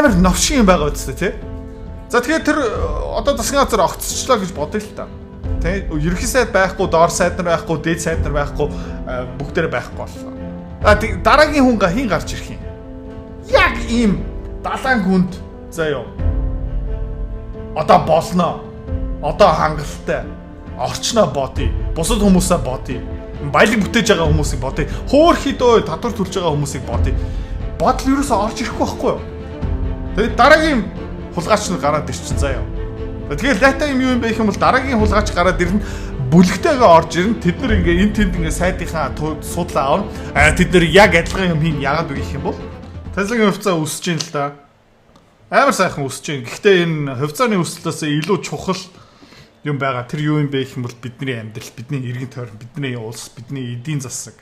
амар новшин юм байгаа үстэй тий. За тэгэхээр тэр одоо засгийн газар огцчлоо гэж бодъё л та. Тэ ерөнхий сайд байхгүй, доор сайд нар байхгүй, дээд сайд нар байхгүй бүгдээрээ байхгүй боллоо. Дараагийн хүн хин гарч ирэх юм. Яг ийм далайн хүнд заяа. Одоо болно. Одоо хангалттай. Орчноо бодъё. Бусад хүмүүсээ бодъё. Баялаг бүтээж байгаа хүмүүсийг бодъё. Хөөхөдөө татвар төлж байгаа хүмүүсийг бодъё. Бодол юусоо орж ирэхгүй байхгүй юу? Тэгээд дараагийн хулгайч нар гараад ирчин заяа. Тэгэхээр дата юм бэ гэх юм бол дараагийн хулгайч гараад ирнэ. Бүлэгтэйгээ орж ирнэ. Тэд нар ингээ энэ тэнд ингээ сайдынхаа судлаа авна. Тэд нар яг адилхан юм хийн яагаад вэ гэх юм бол Tesla-гийн хувьцаа өсөж ийн л да. Амар сайхан өсөж ийн. Гэхдээ энэ хувьцааны өсөлтөөс илүү чухал юм байгаа. Тэр юу юм бэ гэх юм бол бидний амьдрал, бидний иргэн тойрон, бидний улс, бидний эдийн засаг.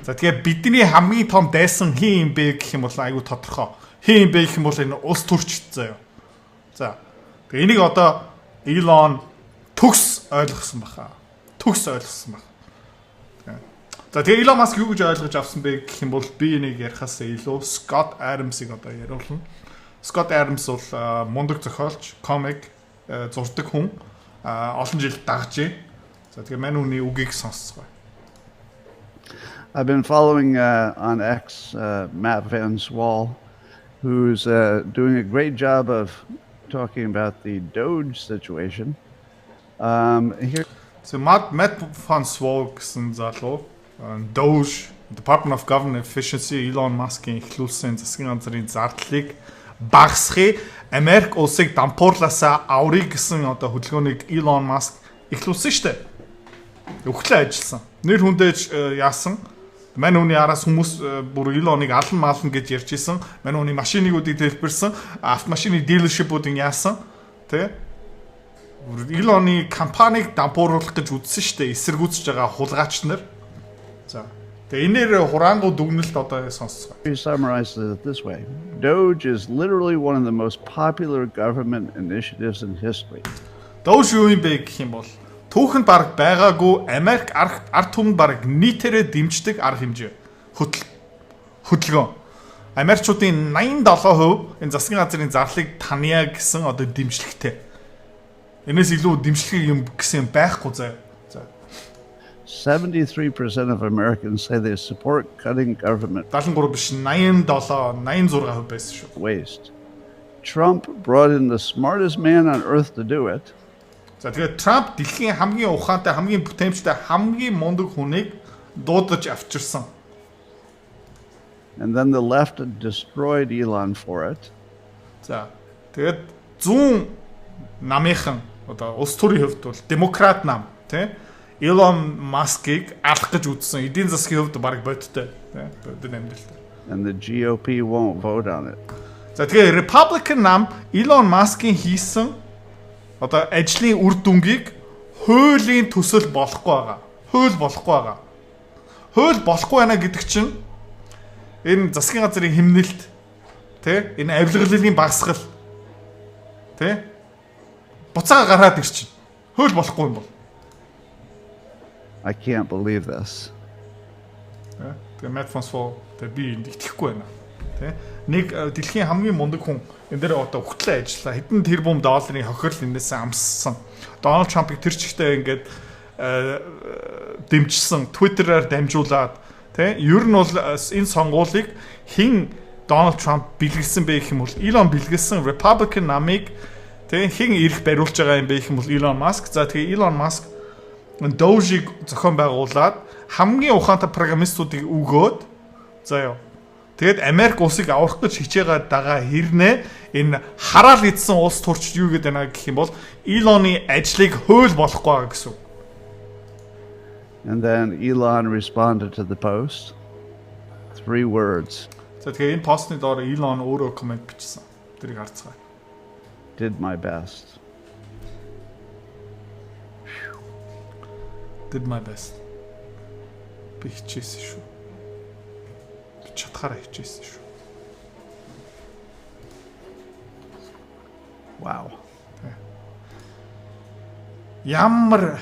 За тэгэхээр бидний хамгийн том дайсан хин юм бэ гэх юм бол айгүй тодорхой. Хин юм бэ гэх юм бол энэ улс төрчт заяа. За. Тэгээ энийг одоо Elon төгс ойлгосон баха. Төгс ойлгосон баха. За тэгээ Elon Musk юу гэж ойлгож авсан бэ гэх юм бол би энийг ярихаас илүү Scott Adams-ыг одоо яриулна. Scott Adams бол мундаг зохиолч, комик, зурдаг хүн. Олон жил дагжээ. За тэгээ мань үний үгийг сонсцгоо. I've been following on X Matt Van Swall, who's doing a great job of talking about the Doge situation. Here. So Matt Van Swall гэсэн залуу Doge, Department of Government Efficiency, Elon Musk-ийн ихлүүлсэн засгийн газрын зардлыг багасгахыг Америк улсыг дампуурлаасаа аврыг гэсэн одоо хөдөлгөөнийг Elon Musk ихлүүлсэн шүү дээ. Өглөө ажилласан. Нэр хүндээж яасан. Мань үний араас хүмүүс бүр Elon-ыг алан мална гэж ярьж исэн. Мань үний машинуудыг дэлбэрсэн, автомашины дилершипүүдийг яасан. Тэ? Elon-ы компанийг дампууруулах гэж үзсэн шүү дээ. Эсэргүүцэж байгаа хулгайч нар. За. Тэгээ энээр хураангуу дүгнэлт одоо сонсцгоо. He summarizes it this way. Doge is literally one of the most popular government initiatives in history. Doge юу юм бэ гэх юм бол түүхэнд баг байгаагүй Америк ард түмэнд баг нийтээрээ дэмждэг арга хэмжээ. Хөдөлгөөн. Америкчуудын 87% энэ засгийн газрын зарлыг таниа гэсэн одоо дэмжлэгтэй. Энэс илүү дэмжлэг юм гэсэн байхгүй заа. 73% of Americans say they support cutting government 73 биш 86% байсан шүү. Waste. Trump brought in the smartest man on earth to do it. За тэгээд Trump дэлхийн хамгийн ухаантай, хамгийн бүтээмжтэй, хамгийн мундаг хүнийг дуудаж авчирсан. And then the left destroyed Elon for it. За тэгээд зүүн намынхан одоо улс төрийн хувьд бол демократ нам тий Elon Musk-ыг алах гэж үзсэн. Эдийн засгийн хувьд баг бодтой тий бодит амьдралтай. And the GOP won't vote on it. За тэгээд Republican нам Elon Musk-ийн хийсэн одоо ажлын үр дүнгийг хуулийн төсөл болохгүй байгаа. Хууль болохгүй байгаа. Хууль болохгүй байна гэдэг чинь энэ засгийн газрын хэмнэлт тий энэ авилгалын багсгал тий буцаага гараад ирчин. Хууль болохгүй юм бол. I can't believe this. Тэгээ Matt Van Swall тэгээ би энд итгэхгүй байна. Тэ? Нэг дэлхийн хамгийн мундаг хүн энэ дээр одоо өгтлээ ажиллаа. Хэдэн тэрбум долларын хохирол энэс амссан. Donald Trump-ыг тэр чигтээ ингээд дэмжсэн, Twitter-аар дамжуулаад тэ? Ер нь бол энэ сонгуулийг хэн Donald Trump бэлгэлсэн бэ гэх юм бол Elon бэлгэлсэн Republican намыг тэ хэн ирэх бариулж байгаа юм бэ гэх юм бол Elon Musk. За тэгээ Elon Musk Doge-ийг зохион байгуулад хамгийн ухаантай программистуудыг өгөөд заяа. Тэгэд Америк улсыг аврах гэж хичээгээд байгаа хэрнээ энэ хараал идсэн улс төрчд юу гэдэг байна гэх юм бол Elon-ы ажлыг хууль болохгүй байгаа гэсэн. And then Elon responded to the post. 3 words. За тэгээ энэ постны доор Elon өөрөө комент бичсэн. Тэрийг харцгаая. Did my best. Did my best. Би хичээсэн шүү. Би чадхаараа хичээсэн шүү. Wow. Ямар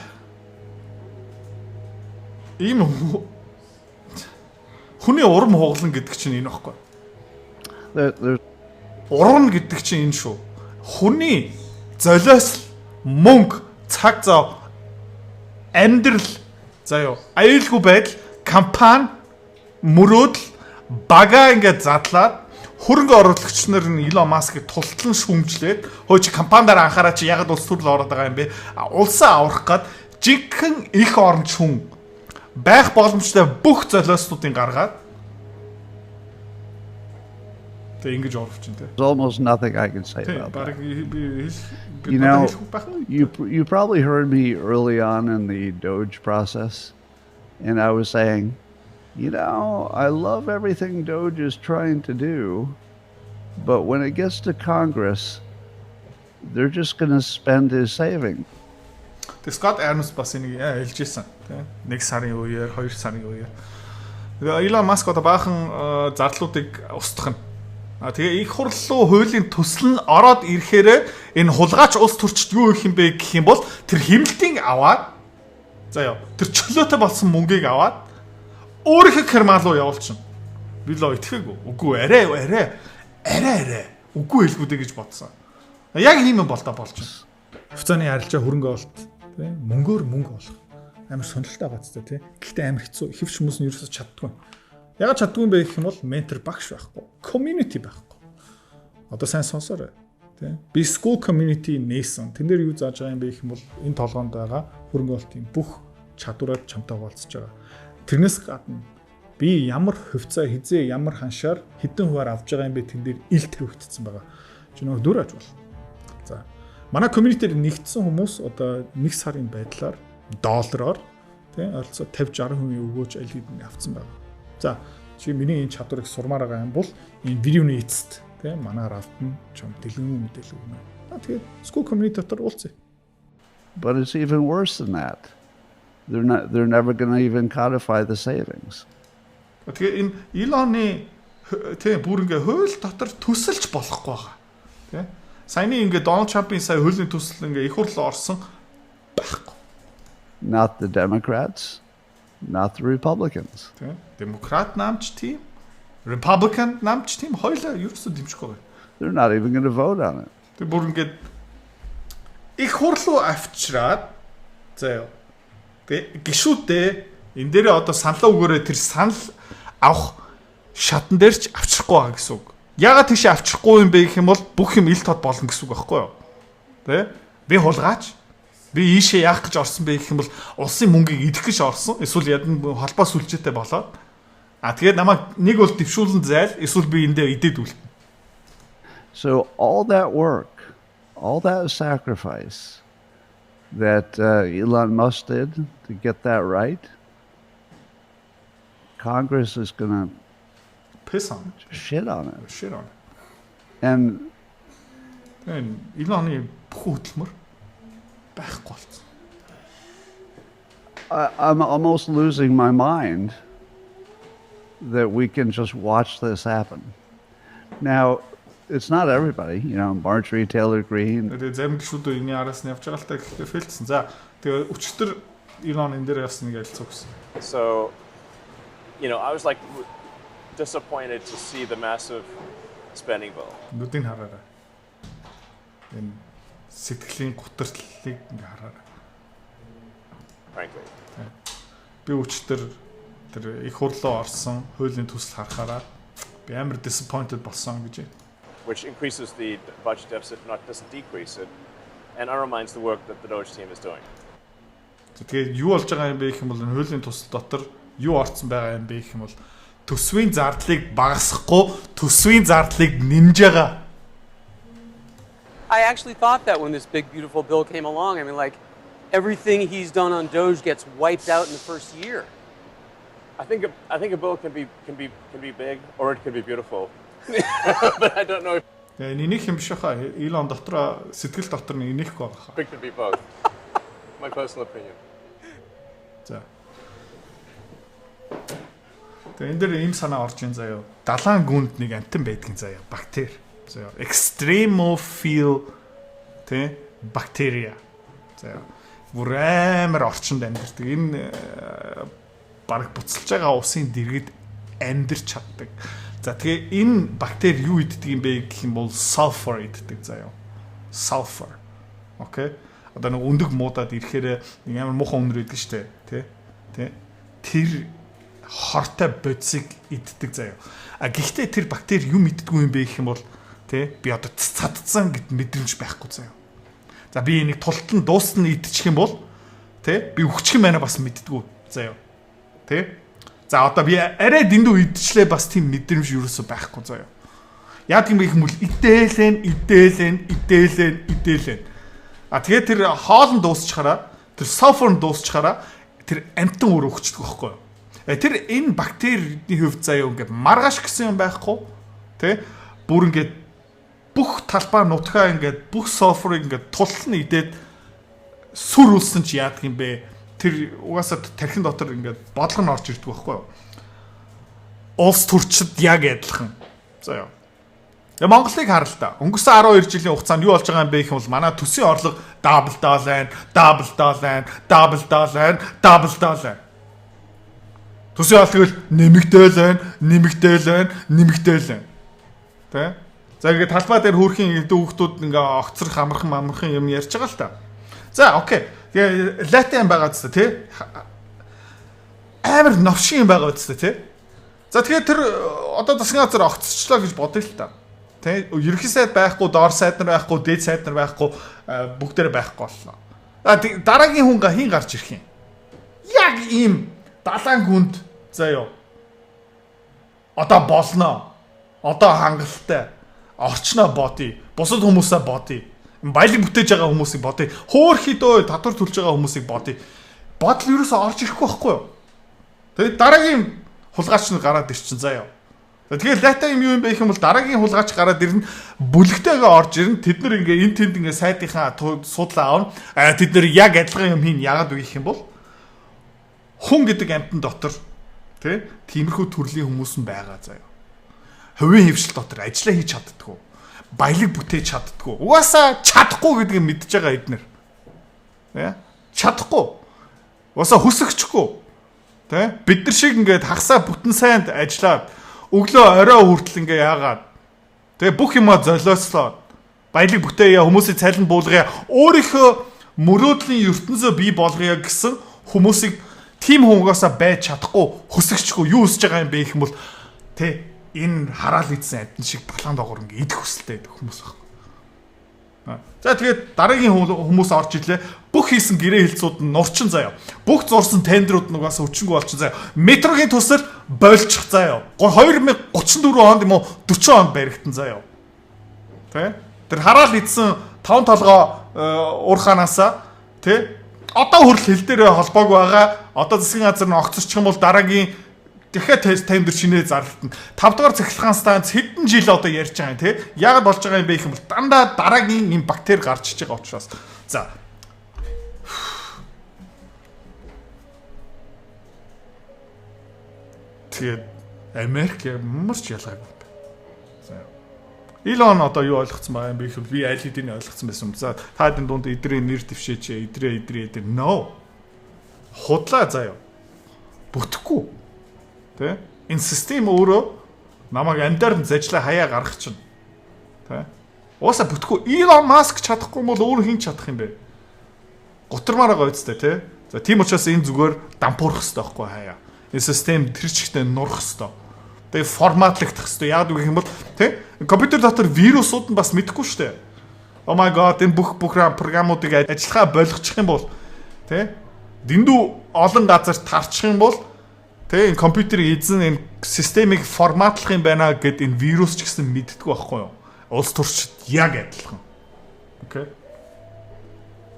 ийм хүний урам хугалан гэдэг чинь энэ баггүй. урна гэдэг чинь энэ шүү. Хүний золиос мөнгө, цаг зав, амьдрал заяа аюулгүй байдал компани мөрөөдөл бага ингээд задлаад хөрөнгө оруулагч нар нь Elon Musk-ыг тултлан шүүмжлээд хөөч компанидаар анхаараа чи ягаад улс төрлө ороод байгаа юм бэ? Улсаа аврах гад жигхэн их оронч хүн байх боломжтой бүх золиослуудыг гаргаад тэг ингэж оруулж чинь тэ. There's almost nothing I can say about that. You know, you probably heard me early on in the Doge process, and I was saying, you know, I love everything Doge is trying to do, but when it gets to Congress, they're just going to spend his savings. Scott Adams бас энийг хэлжсэн тийм 1 сарын үеэр 2 сарын үеэр Elon Musk одоо баахан зарлуудыг устгах нь тэгээ их хурл руу хуулийн төсөл нь ороод ирэхээр энэ хулгайч улс төрчд юу их юм бэ гэх юм бол тэр хэмнэлтийн аваад заяа тэр чөлөөтэй болсон мөнгийг аваад өөрийнхөө карман руу явуулчихна. Би л итгэхгүй. Үгүй арай үгүй хэлгүүдэй гэж бодсон. Яг ийм юм болдоо болж байна. Хуцааны арилжаа хөрөнгө олт тийм мөнгөөр мөнгө олох амар сонирхолтой байгаадтай тийм. Гэхдээ амар хэцүү. Хэвч хүмүүс нь ерөөсөж чаддгүй. Ягаад чаддгүй юм бэ гэх юм бол ментор багш байхгүй. Community байхгүй. Одоо сайн сонсоорой. Тийм. Би school community нээсэн. Тэн дээр юу зааж байгаа юм бэ гэх юм бол энэ толгоонд байгаа хөрөнгө олтын бүх чадвараар чамтай хуваалцаж байгаа. Тэрнээс гадна би ямар хөвцөө хизээ ямар ханшаар хэдэн хуваар авж байгаа юм бэ тэн дээр ил тавигдсан байгаа. Чи нөгөө дүр аж бол. За. Манай community-д нэгдсэн хүмүүс одоо 1 сарын байдлаар доллараар тийм ойролцоо 50-60% өгөөж аль хэдийн авцсан байна. За, чи миний энэ чадварыг сурмаар байгаа юм бол энэ видеоны эцэст тийм манаар автна чам дэлгэн мэдээлэл өгнө. Тэгээд school community дотор уулзъя. But it's even worse than that. They're never going to even codify the savings. Тэгээ энэ Elon-ы тийм бүр ингээ хууль дотор төсөлж болохгүй байгаа. Тийм. Саяны ингээ Donald Trump-ийн сая хуулийн төсөл ингээ их хурлаа орсон байхгүй. Not the Democrats, not the Republicans. Тийм. Демократ намч тийм, Republican намч тийм хоёулаа ерөөсөө дэмжихгүй байна. They're not even going to vote on it. Тэгээ бүр ингээ их хурлуу авчираад заяа. Тэгээ гişүүдээ энэ дээрээ одоо саналаа өгөөрэй тэр санал авах шатан дээр ч авчрахгүй байгаа гэсэн үг. Ягаад тийш авчрахгүй юм бэ гэх юм бол бүх юм ил тод болно гэсэн үг байхгүй юу? Тэ? Би хулгаач. Би ийшээ яах гэж орсон бэ гэх юм бол улсын мөнгийг идэх гэж орсон. Эсвэл ядан холбоо сүлжээтэй болоод. Тэгээд намайг нэг бол дэвшүүлэн зайл, эсвэл би эндээ идээд үлдэн. So all that work, all that sacrifice that Elon Musk did to get that right, Congress is going to piss on it. Shit on it. Shit on it. And Elon-ы бүх хөдөлмөр байхгүй болсон. I'm almost losing my mind that we can just watch this happen. Now, it's not everybody, you know, Marjorie Taylor Greene. Тэгээд зарим гişүүд энэ араас нь явж байгаа л та гэхдээ фэлцсэн. За, тэгээд өчтөр Elon энэ дээр явсан нэг ялцсан гэсэн. So, you know, I was like disappointed to see the massive spending bill. Нүдийг хараарай. Энэ сэтгэлийн гутарлыг ингээ хараарай. Frankly. Би өчтөр тэр их хурлаа орсон хуулийн төсөл харахаараа би амар disappointed болсон гэж. Which increases the budget deficit, not doesn't decrease it, and undermines the work that the Doge team is doing. Тэгээд юу болж байгаа юм бэ гэх юм бол энэ хуулийн төсөл дотор юу орцсон байгаа юм бэ гэх юм бол төсвийн зардлыг багасгахгүй төсвийн зардлыг нэмж байгаа. I actually thought that when this big beautiful bill came along, I mean, like everything he's done on Doge gets wiped out in the first year. I think a bill can be big or it can be beautiful. But I don't know if Энийг юм биш хаа Elon дотроо сэтгэл дотор нь энийхгүй байгаа хаа. it could be both. My personal opinion. За. Тэгээ энэ дээр ийм санаа орж ийн заяа. Далайн гүнд нэг амтан байдгийн заяа. Бактери. Заяа. Extremophile тэ бактерия. Заяа. Бүр амар орчинд амьдардаг. Энэ баг буцалж байгаа усын дэргэд амьдарч чаддаг. За тэгээ энэ бактери юу иддэг юм бэ гэх юм бол sulfur иддэг заяа. Sulfur. Окей. Одоо нэг өндөг муудаад ирэхээр нэг амар муухай өнөр иддэг штэ, тий? Тэр хортой бодисыг иддэг заяа. А гэхдээ тэр бактери юм иддэггүй юм бэ гэх юм бол тий би одоо цадцсан гэд мэдрэмж байхгүй заяа. За би энийг тултал нь дуусна идчих юм бол тий би өгчих юм байна бас мэддэггүй заяа. Тий? За одоо би арай дэндүү идчихлээ бас тийм мэдрэмж юусоо байхгүй заяа. Яадаг юм бэ гэх юм бол идээлэн. А тэгээ тэр хоолн дуусчихараа тэр sulfur дуусчихараа тэр амтан өөр өгчдөг байхгүй юу? Тэр энэ бактерийн хувьд заяа ингээд маргааш гэсэн юм байхгүй тий? Бүр ингээд бүх талбай нутгаа ингээд бүх sulfur-ыг ингээд тултал нь идээд сүр үлсэн чи яадаг юм бэ? Тэр угаасаа тархин дотор ингээд бодлого нь орж ирдэг байхгүй юу? Улс төрчид яг адилхан. За яа. Монголыг хар л та. Өнгөрсөн 12 жилийн хугацаанд юу болж байгаа юм бэ гэх юм бол манай төсвийн орлого дабл доллар. Төсвийн орлого нэмэгдээл байна. Тэ? За ингээд талбай дээр хөөрхийн хүүхдүүд ингээ огцрох амархан юм ярьж байгаа л та. За окей. Тэгээ латин байгаа зү тэ? Амар новшин юм байгаа зү тэ? За тэгэхээр тэр одоо засгийн газар огцчлоо гэж бодъё л та. Тэ? Ерөнхий сайд байхгүй, доор сайд нар байхгүй, дээд сайд нар байхгүй, бүгдээрээ байхгүй боллоо. Дараагийн хүн хин гарч ирэх юм. Яг ийм далайн хүнд заяа. Одоо болно. Одоо хангалттай. Орчноо бодъё. Бусад хүмүүсээ бодъё. Баялаг бүтээж байгаа хүмүүсийг бодъё. Хөөхөдөө татвар төлж байгаа хүмүүсийг бодъё. Бодол юусоо орж ирэхгүй байхгүй юу? Тэгээд дараагийн хулгайч нь гараад ирчин заяа. Тэгэхээр лата юм юу юм бэ гэх юм бол дараагийн хулгайч гараад ирнэ, бүлэгтэйгээ орж ирнэ. Тэд нар ингээ энэ тэнд ингээ сайдынхаа судлаа авна. Тэд нар яг адилхан юм хийн яагаад вэ гэх юм бол хүн гэдэг амтан дотор тиймэрхүү төрлийн хүмүүс нь байгаа заяа. Хувийн хөвшил дотор ажиллаа хийж чаддаггүй. Баялаг бүтээж чаддаггүй. Угаасаа чадахгүй гэдгийг мэдж байгаа эднэр. Чадахгүй. Угаасаа хүсэгчгүй. Бид нар шиг ингээд хагасаа бүтэн сайнд ажиллаад өглөө орой хүртэл ингээ яагаад. Тэгээ бүх юмаа золиослоо. Баялаг бүтээе, хүмүүсийг цалин буулгая, өөрийнхөө мөрөөдлийн ертөнцөө бий болгоё гэсэн хүмүүсийг тим хүмүүсээ байж чадахгүй, хүсэгчгүй юу өсөж байгаа юм бэ гэх юм бол энэ хараал идсэн амтэн шиг балаан доогор ингээ идэх хүсэлтэй хүмүүс байна. За тэгээд дараагийн хүмүүс орж ирлээ. Бүх хийсэн гэрээ хэлцүүд нь нурчин заяа. Бүх зурсан тендерүүд нь угаасаа өчнгөө болчихсон заяа. Метрогийн төсөл бойлчих заяа. 2034 онд юм уу 40 онд баригдсан заяа. Тэр хараал идсэн 5 толгой уурханаасаа одоо хүртэл хил дээрээ холбоог байгаа. Одоо засгийн газар нь огцорчих юм бол дараагийн дахиад тендер шинэ зарлалтанд 5 дугаар цахилгаан станц хэдэн жил одоо ярьж байгаа юм яагаад болж байгаа юм бэ гэх юм бол дандаа дараагийн юм бактери гарч иж байгаа учраас. За. Тэгээд Америк ямарч ялгаагүй. За. Илон одоо юу ойлгоцсон байгаа юм бэ гэвэл би аль хэдийн ойлгоцсон байсан юм. За та хэд дунд идрээ нэр дэвшээч идрээ no. Худлаа заяа. Бүтэхгүй. Энэ систем өөрөө намайг амдаар нь зажлаа хаяа гаргах чинь. Уусаа бүтэхгүй. Elon Musk чадахгүй бол өөр хин чадах юм бэ? Гутармаар байгаа үстэй За тийм учраас энэ зүгээр дампуурах хэрэгтэй байхгүй хаяа. Энэ систем тэр чигтээ нурах хэрэгтэй. Тэгээ форматлагдах хэрэгтэй. Яагаад үг юм бол компьютер дотор вирусууд нь бас мэдэхгүй шүү дээ. Oh my god энэ бүх програмуудыг ажиллахаа болгочих юм бол дэндүү олон газар тарчих юм бол энэ компьютерийн эзэн энэ системийг форматлах юм байна гэд энэ вирус ч гэсэн мэддэггүй байхгүй юу? Улс төрчид яг адилхан. Окей.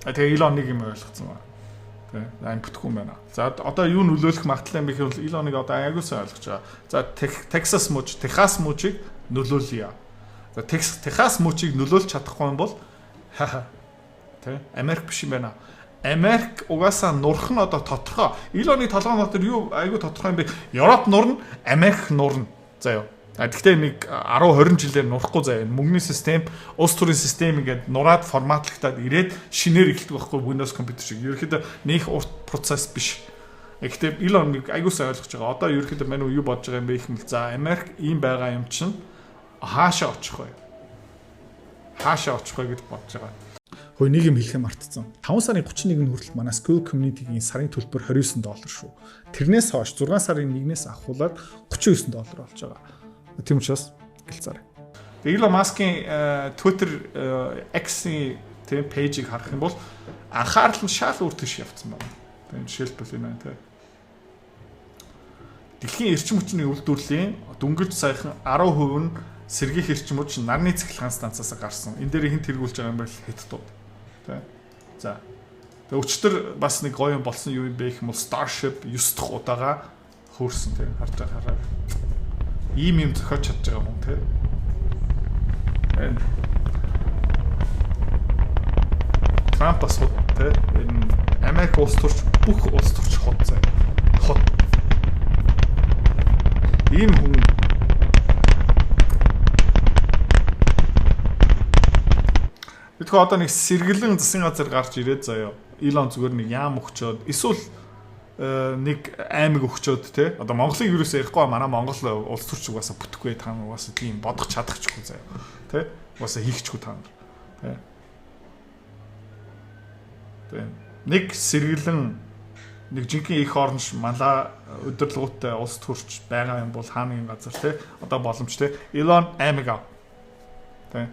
Тэгээ Илон нэг юм ойлгоцсон байна. Энэ бүтэхгүй юм байна. За одоо юу нөлөөлөх магадлал юм бэ гэвэл Илоныг одоо аягуулсан ойлгож байгаа. За Техас мужийг нөлөөлье. За Техас мужийг нөлөөлж чадахгүй юм бол Америк биш юм байна. Америк угаасаа нурах нь одоо тодорхой. Илоны толгойн дотор юу айгүй тодорхой юм бэ? Европ нурна, Америк нурна. За юу. Гэхдээ нэг 10-20 жилээр нурахгүй заяа. Мөнгөний систем, улс төрийн систем ингээд нураад форматлагтаад ирээд шинээр эхэлдэг байхгүй Windows компьютер шиг. Ерөнхийдөө нэг урт процесс биш. Гэхдээ Elon нэг аягуулсаа ойлгож байгаа. Одоо ерөөхдөө мань юу бодож байгаа юм бэ гэх юм л за Америк ийм байгаа юм чинь хаашаа очих вэ? Хаашаа очих вэ гэж бодож байгаа. Хөөе нэг юм хэлэхээ мартцсан. 5 сарын 31-нд хүртэл манай School Community-гийн сарын төлбөр $29 шүү. Тэрнээс хойш 6 сарын 1-ээс авахуулаад $39 болж байгаа. Тийм учраас гэлцээрэй. Elon Musk-ийн Twitter X-ийн тийм пэйжийг харах юм бол анхаарал нь шал өөр төш явцсан байна. Тийм жишээлбэл энэ байна тийм. Дэлхийн эрчим хүчний үйлдвэрлэлийн дөнгөж саяхан 10% нь сэргийх эрчим хүч нарны цэглэхэн станцаас гарсан. Энэ дээр хинт тэргүүлж байгаа юм байл Хятадууд. Тийм. За. Тэгээ өчтөр бас нэг гоё юм болсон юу юм бэ гэх юм бол Starship 9 дахь удаага хөөрсөн тийм харж хараа. Ийм юм зохиож чадж байгаа юм тийм. Трамп бас тийм энэ Америк улс төрч бүх улс төрч хот заа. Хот. Ийм хүн Тэгэхэр одоо нэг сэргэлэн засгийн газар гарч ирээд заяа. Elon зүгээр нэг яам өгчөөд эсвэл нэг аймаг өгчөөд те. Одоо Монголыг юусоо ярихгүй манай Монгол улс төрч угаасаа бүтэхгүй та нар угаасаа тийм бодох чадахчгүй заяа. Тэ? Угаасаа хийхчгүй та нар. Тэ. Тэ. Нэг сэргэлэн нэг жинхэнэ их оронч мала өдөрлгөөтэй улс төрч байгаа юм бол хааны газар те. Одоо боломж те. Elon аймаг ав. Тэ.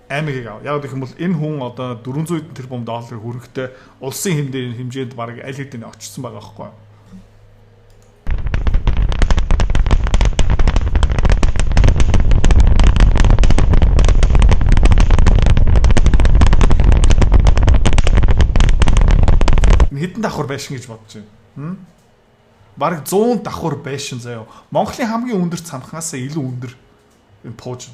Аймаг ав. Яг гэх юм бол энэ хүн одоо 400 тэрбум долларын хөрөнгөтэй улсын хэмжээнд бараг аль хэдийн очсон байгаа байхгүй юу? Хэдэн давхар байшин гэж бодож байна. Бараг 100 давхар байшин заяа. Монголын хамгийн өндөр цамхаасаа илүү өндөр энэ пууж.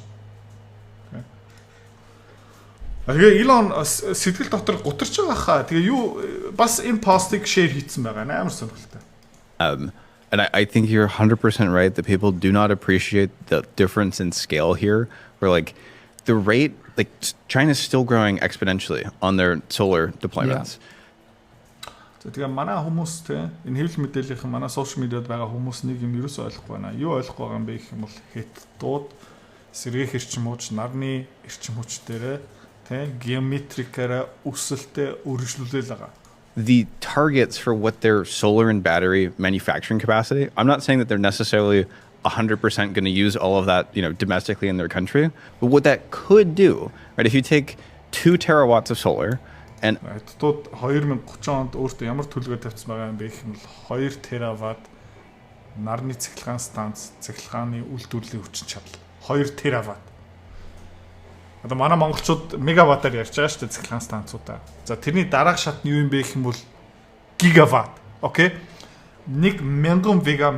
Тэгээ Elon сэтгэл дотор гутарч байгаа хаа. Тэгээ юу бас энэ постыг share хийсэн байгаа. Амар сонирхолтой. And I think you're 100% right that people do not appreciate the difference in scale here. Where like the rate, like China's still growing exponentially on their solar deployments. Yeah. Тэгээ манай хүмүүс те энэ хэвлэл мэдээллийн манай сошиал медиад байгаа хүмүүс нэг юм ерөөсөй ойлгохгүй байна. Юу ойлгохгүй байгаа юм бэ гэх юм бол Хятадууд сэргээх эрчим хүч, нарны эрчим хүч дээрээ те геометрикаараа өсөлтөд өргөжлүүлэл байгаа. The targets for what their solar and battery manufacturing capacity, I'm not saying that they're necessarily 100% going to use all of that, you know, domestically in their country, but what that could do, right? If you take 2 terawatts of solar and Хятадууд 2030 онд өөртөө ямар төлөвлөгөө тавьсан байгаа юм бэ гэх юм бол 2 тераватт нарны цэглэгаан станц, цэглэгааны үйлдвэрлэлийн хүчин чадал 2 тераватт. Одоо манай монголчууд мегаваттаар ярьж байгаа шүү дээ цэглэгаан станцуудаа. За тэрний дараах шат нь юу юм бэ гэх юм бол гигаватт. Окей? 1000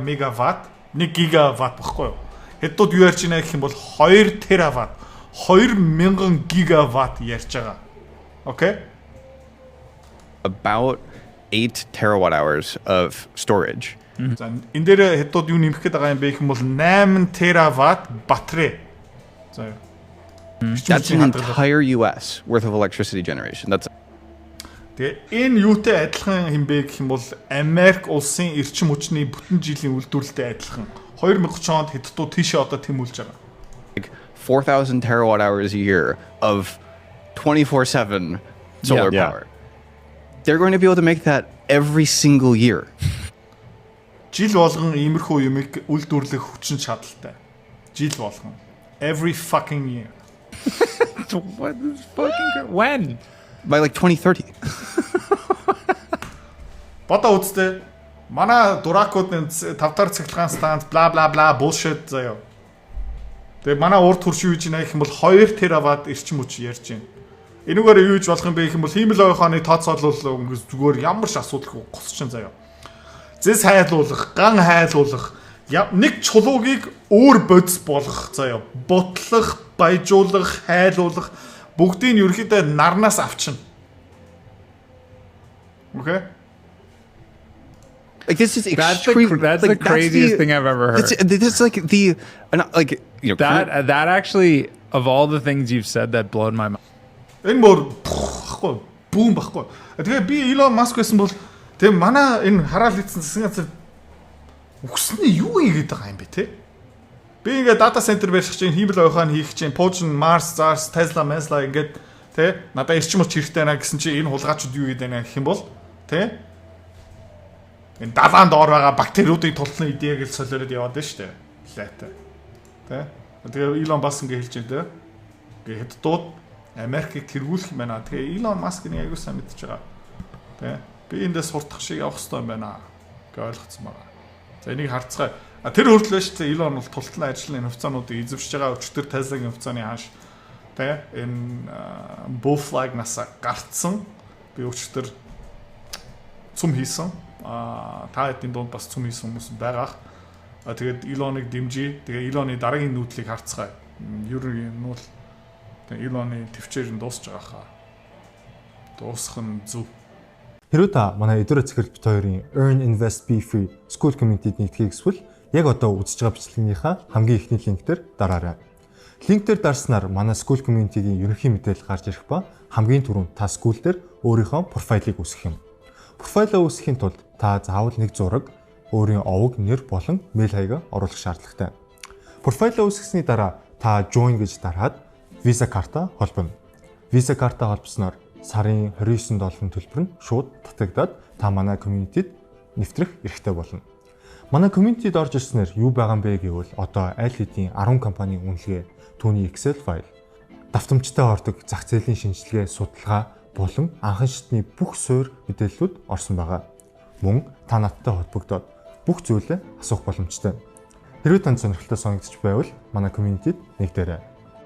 мегаватт, 1 гигаватт баггүй юу? Хятадууд юу ярьж байна гэх юм бол 2 тераватт, 2000 гигаватт ярьж байгаа. Окей? About 8 terawatt hours of storage. За энэ дээр хятадууд юу нэмэх гээд байгаа юм бэ гэх юм бол 8 тераватт батарей. За That's an entire US worth of electricity generation. That's Тэгээ энэ юутай адилхан юм бэ гэх юм бол Америк улсын эрчим хүчний бүтэн жилийн үйлдвэрлэлтэй адилхан. 2030 онд хятадууд тийшээ одоо тэмүүлж байгаа. like 4,000 terawatt hours a year of 24/7 solar power. They're going to be able to make that every single year. Жил болгон иймэрхүү юмыг үйлдвэрлэх хүчин чадалтай. Жил болгон. Every fucking year. What is fucking when? By like 2030. Бодоо үзтээ. Манай дуракууд энэ 5 дахь цэглэгаан станц бла бла бла bullshit заяа. Тэгээ манай урд хурш юу гэж нэ гэх юм бол 2 тераватт эрчим хүч ярьж байна. Энэгээр юу гэж болох юм бэ гэх юм бол хиймэл ойхооны тооцоолол зүгээр ямар ч асуудалгүй госчин заяа. Зэс хайлуулах, ган хайлуулах, нэг чулуугийг өөр бодис болгох заяа. Бутлах, баяжуулах, хайлуулах бүгдийг нь ерөөхдөө нарнаас авчна. Okay? Like this is That's extreme. the craziest thing I've ever heard. This is like the like you know That actually, of all the things you've said, that blown my mind. Энэ мөр баггүй бүүн баггүй. Тэгээ би Elon Musk байсан бол Тэгээ манай энэ хараал хийсэн засгийн газар үгснээ юу хийгээд байгаа юм бэ те? Би ингээд дата центр барих чинь, хиймэл ойхоо хийх чинь, Poochen, Mars, Zars, Tesla, ингээд те надаа эрчим хүч хэрэгтэй байна гэсэн чинь энэ хулгайчуд юу гэдэг байна гэх юм бол те энэ далаан доор байгаа бактериудыг тултны идея гэж солиороод яваад байна шүү дээ. Лайтай. Тэ? Тэгээ Elon Musk ингэ хэлж байна те. Ингээ хэддууд Америкийг тэргүүлэх юм байна. Тэгээ Elon Musk-ны аягүй сайн мэдчихэж байгаа. Тэ? Би эндээс суртах шиг явах хэрэгтэй юм байна гэж ойлгоцсон байгаа. За энийг харцгаая. Тэр хүртэл шүү дээ Elon бол тултлын ажлын хувьцаануудыг эзэмшиж байгаа өчтөр Tesla-гийн хувьцааны хааш тэ энэ bull flag-наас гарцсан би өчтөр цум хийсэн. Та хэдийн дунд бас цум хийсэн хүмүүс байгаах. Тэгээд Elon-ыг дэмжиж, тэгээ Elon-ы дараагийн нүүдлийг харцгаая. Ер нь бол Elon-ы төвчээр нь дуусч байгаа хаа. Дуусах нь зөв. Хэрвээ та манай Эдүрэ Цэцэрлэг бит хоёрын Earn Invest Be Free School Community-д нэгдэхийг хүсвэл яг одоо үзэж байгаа бичлэгийнхаа хамгийн ихний линктээр дараарай. Линктээр дарснаар манай School Community-гийн ерөнхий мэдээлэл гарч ирэх ба хамгийн түрүүнд та school дээр өөрийнхөө профайлыг үүсгэх юм. Профайлаа үүсгэхийн тулд та заавал нэг зураг, өөрийн овог, нэр болон мэйл хаягаа оруулах шаардлагатай. Профайлаа үүсгэсний дараа та join гэж дараад Visa карта холбоно. Visa карта холбосноор сарын $29 төлбөр нь шууд татагдаад та манай community-д нэвтрэх эрхтэй болно. Манай community-д орж ирснээр юу байгаа юм бэ гэвэл одоо аль хэдийн 10 компанийн үнэлгээ, түүний Excel файл, давтамжтай ордог зах зээлийн шинжилгээ, судалгаа болон анхан шатны бүх суурь мэдээллүүд орсон байгаа. Мөн та надтай холбогдоод бүх зүйлээ асуух боломжтой. Хэрвээ танд сонирхолтой санагдчих байвал манай community-д нэгдээрэй.